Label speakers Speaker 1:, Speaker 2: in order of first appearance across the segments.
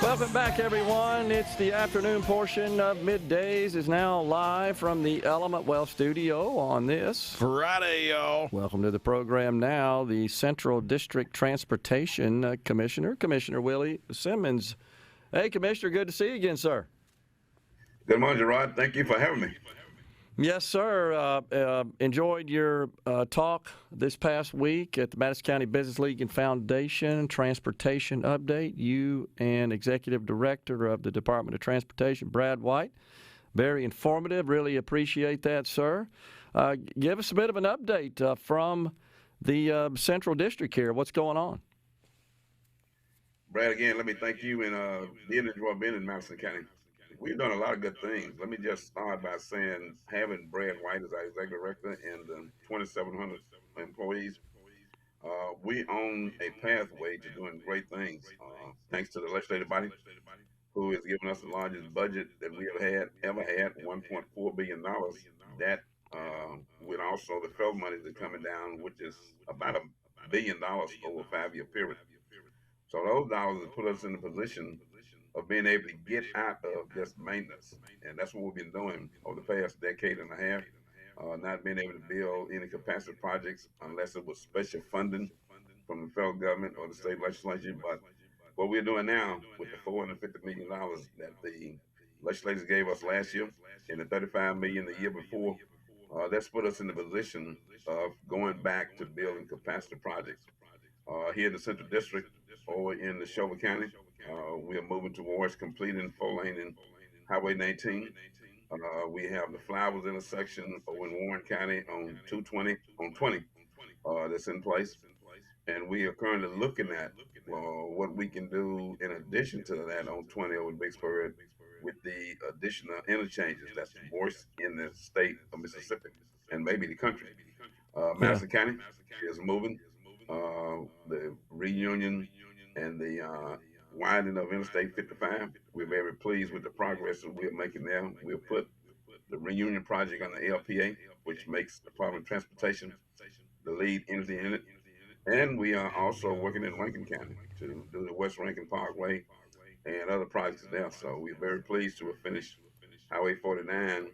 Speaker 1: Welcome back, everyone. It's the afternoon portion of Middays is now live from the Element Wealth studio on this
Speaker 2: Friday, y'all.
Speaker 1: Welcome to the program now, the Central District Transportation Commissioner, Commissioner Willie Simmons. Hey, Commissioner, good to see you again, sir.
Speaker 3: Good morning, Gerard. Thank you for having me.
Speaker 1: Yes, sir. Enjoyed your talk this past week at the Madison County Business League and Foundation Transportation Update. You and Executive Director of the Department of Transportation, Brad White. Very informative. Really appreciate that, sir. Give us a bit of an update from the Central District here. What's going on?
Speaker 3: Brad, again, let me thank you and enjoy being in Madison County. We've done a lot of good things. Let me just start by saying having Brad White as our executive director and the 2,700 employees, we own a pathway to doing great things. Thanks to the legislative body, who has given us the largest budget that we have ever had, $1.4 billion. That with also the federal money that's coming down, which is about $1 billion over a 5-year period. So those dollars have put us in a position of being able to get out of just maintenance. And that's what we've been doing over the past decade and a half, not being able to build any capacity projects unless it was special funding from the federal government or the state legislature. But what we're doing now with the $450 million that the legislators gave us last year and the $35 million the year before, that's put us in the position of going back to building capacity projects. Here in the Central District or in the Neshoba County, we are moving towards completing 4-lane in Highway 19. We have the Flowers intersection over in Warren County on 220 on 20 that's in place, and we are currently looking at what we can do in addition to that on 20 over in Vicksburg with the additional interchanges that's the worst in the state of Mississippi and maybe the country. Madison County is moving. The reunion and the widening of Interstate 55. We're very pleased with the progress that we're making there. We'll put the reunion project on the LPA, which makes the Department of Transportation the lead entity in it. And we are also working in Rankin County to do the West Rankin Parkway and other projects there. So we're very pleased to have finished Highway 49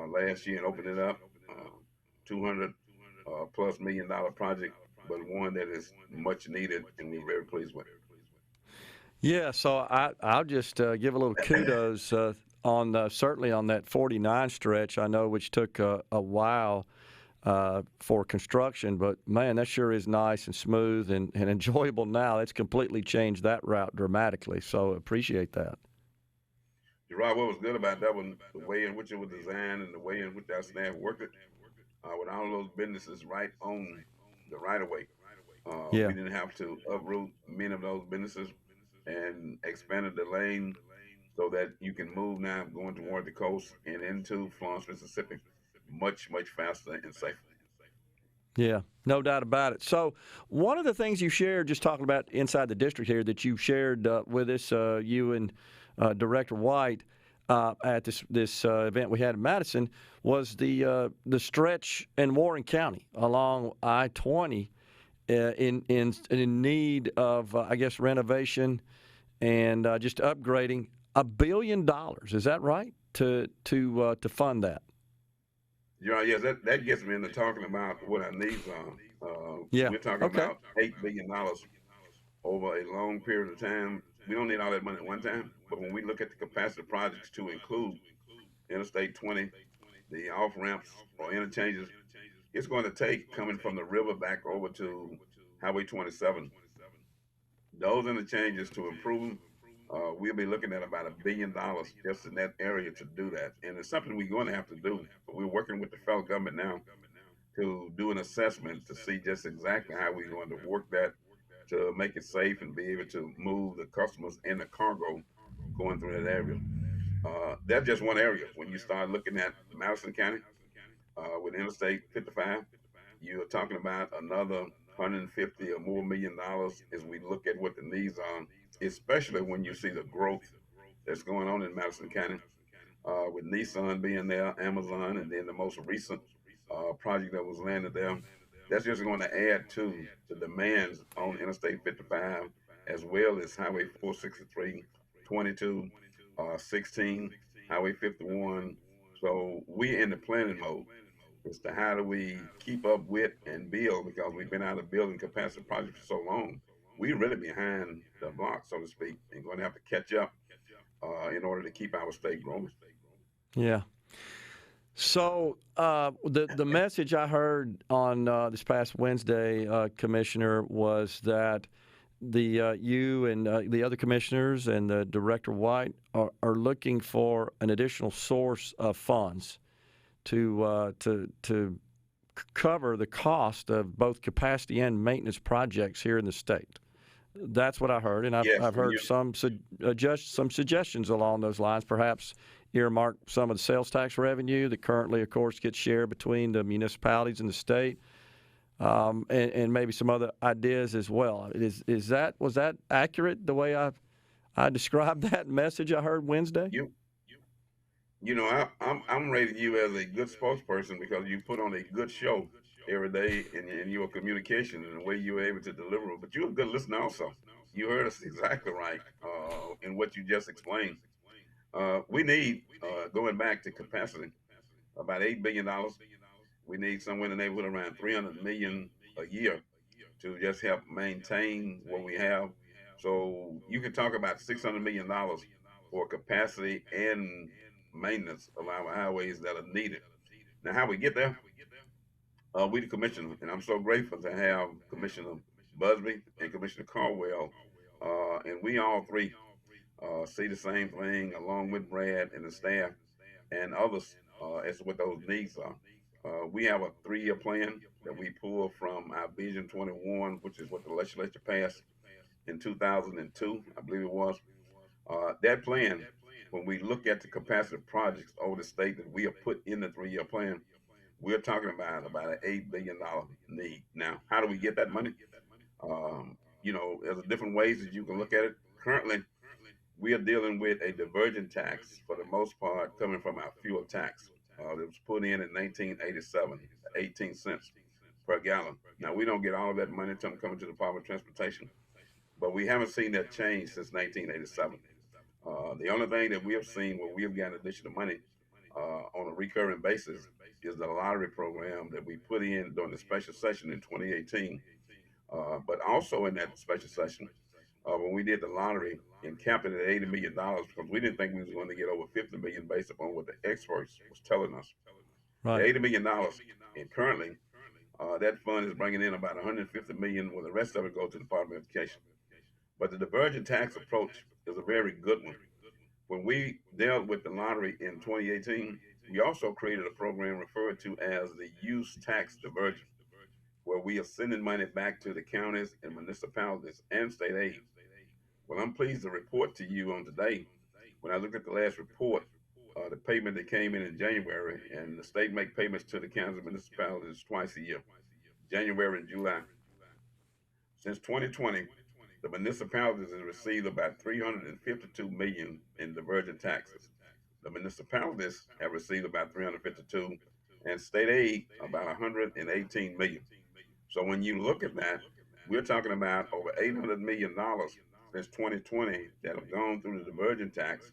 Speaker 3: last year and opened it up. $200+ million project, but one that is much needed, and we're very pleased with it.
Speaker 1: Yeah, so I'll just give a little kudos on certainly on that 49 stretch. I know which took a while for construction, but man, that sure is nice and smooth and enjoyable now. It's completely changed that route dramatically. So appreciate that.
Speaker 3: Gerard, what was good about that one, the way in which it was designed and the way in which our staff worked it, with all those businesses right on the right of way. We didn't have to uproot many of those businesses and expanded the lane so that you can move now going toward the coast and into Florence, Mississippi much, much faster and safer.
Speaker 1: Yeah, no doubt about it. So one of the things you shared, just talking about inside the district here, that you shared with us, you and Director White, at this event we had in Madison, was the stretch in Warren County along I-20 in need of, I guess, renovation and just upgrading. $1 billion, is that right? To fund that.
Speaker 3: Yes, that gets me into talking about what our needs are. We're talking about $8 billion over a long period of time. We don't need all that money at one time, but when we look at the capacity projects to include Interstate 20, the off ramps or interchanges, it's going to take coming from the river back over to Highway 27. Those interchanges to improve, we'll be looking at about $1 billion just in that area to do that. And it's something we're going to have to do. But we're working with the federal government now to do an assessment to see just exactly how we're going to work that to make it safe and be able to move the customers and the cargo going through that area. That's just one area. When you start looking at Madison County with Interstate 55, you're talking about another $150 or more million as we look at what the needs are, especially when you see the growth that's going on in Madison County with Nissan being there, Amazon, and then the most recent project that was landed there. That's just going to add to the demands on Interstate 55 as well as Highway 463 22, 16, Highway 51. So we in the planning mode as to how do we keep up with and build because we've been out of building capacity projects for so long. We're really behind the block, so to speak, and going to have to catch up in order to keep our state growing.
Speaker 1: Yeah. So the message I heard on this past Wednesday, Commissioner, was that the you and the other commissioners and Director White are looking for an additional source of funds to cover the cost of both capacity and maintenance projects here in the state. That's what I heard, and
Speaker 3: Yes,
Speaker 1: I've heard some suggestions along those lines. Perhaps earmark some of the sales tax revenue that currently, of course, gets shared between the municipalities and the state, and maybe some other ideas as well. Was that accurate the way I described that message I heard Wednesday?
Speaker 3: you I'm rating you as a good spokesperson because you put on a good show every day in your communication and the way you were able to deliver it. But you're a good listener also. You heard us exactly right in what you just explained. We need going back to capacity about $8 billion. We need somewhere in the neighborhood around 300 million a year to just help maintain what we have. So you can talk about $600 million for capacity and maintenance of our highways that are needed. Now, how we get there? We the commissioner, and I'm so grateful to have Commissioner Busby and Commissioner Caldwell, and we all three see the same thing along with Brad and the staff and others as to what those needs are. We have a 3-year plan that we pull from our Vision 21, which is what the legislature passed in 2002, I believe it was. That plan, when we look at the capacity projects over the state that we have put in the 3-year plan, we're talking about an $8 billion need. Now, how do we get that money? There's different ways that you can look at it. Currently, we are dealing with a divergent tax for the most part coming from our fuel tax that was put in 1987, 18 cents per gallon. Now, we don't get all of that money until coming to the Department of Transportation, but we haven't seen that change since 1987. The only thing that we have seen where we have gotten additional money on a recurring basis is the lottery program that we put in during the special session in 2018. But also in that special session, when we did the lottery and capped it at $80 million because we didn't think we was going to get over 50 million based upon what the experts was telling us. The
Speaker 1: Right.
Speaker 3: $80 million, and currently that fund is bringing in about 150 million, where the rest of it goes to the Department of Education. But the divergent tax approach is a very good one. When we dealt with the lottery in 2018, we also created a program referred to as the use tax diversion, where we are sending money back to the counties and municipalities and state aid. Well, I'm pleased to report to you on today, when I looked at the last report, the payment that came in January, and the state make payments to the counties and municipalities twice a year, January and July. Since 2020, the municipalities have received about 352 million in divergent taxes. The municipalities have received about 352, and state aid about 118 million. So when you look at that, we're talking about over $800 million since 2020 that have gone through the divergent tax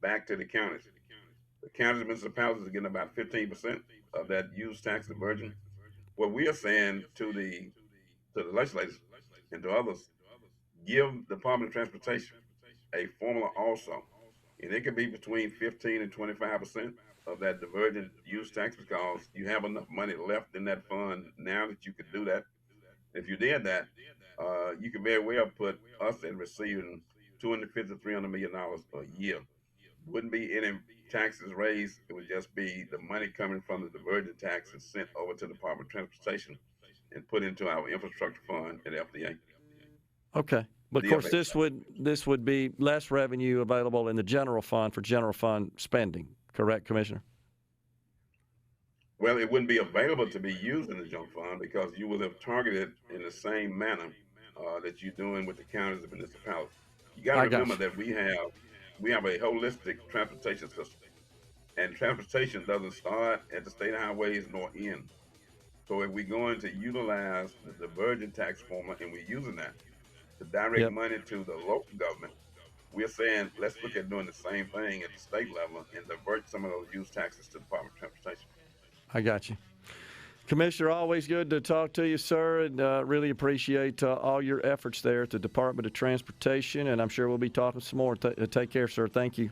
Speaker 3: back to the counties. The counties and municipalities are getting about 15% of that use tax diversion. What we are saying to the legislators and to others, give the Department of Transportation a formula also, and it could be between 15 and 25% of that divergent use tax because you have enough money left in that fund now that you could do that. If you did that, you could very well put us in receiving 250 to $300 million a year. Wouldn't be any taxes raised. It would just be the money coming from the divergent taxes sent over to the Department of Transportation and put into our infrastructure fund at FDA.
Speaker 1: Okay. But of course,
Speaker 3: DFA.
Speaker 1: this would be less revenue available in the general fund for general fund spending. Correct, Commissioner?
Speaker 3: Well, it wouldn't be available to be used in the general fund because you would have targeted in the same manner that you're doing with the counties and municipalities. You got to
Speaker 1: I got
Speaker 3: remember
Speaker 1: you.
Speaker 3: that we have a holistic transportation system, and transportation doesn't start at the state highways nor end. So if we're going to utilize the divergent tax formula and we're using that to direct
Speaker 1: Yep.
Speaker 3: money to the local government, we're saying let's look at doing the same thing at the state level and divert some of those use taxes to the Department of Transportation.
Speaker 1: I got you. Commissioner, always good to talk to you, sir, and really appreciate all your efforts there at the Department of Transportation, and I'm sure we'll be talking some more. Take care, sir. Thank you.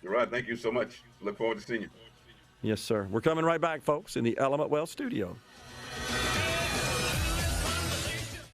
Speaker 3: You're right. Thank you so much. Look forward to seeing you.
Speaker 1: Yes, sir. We're coming right back, folks, in the Element Wealth studio.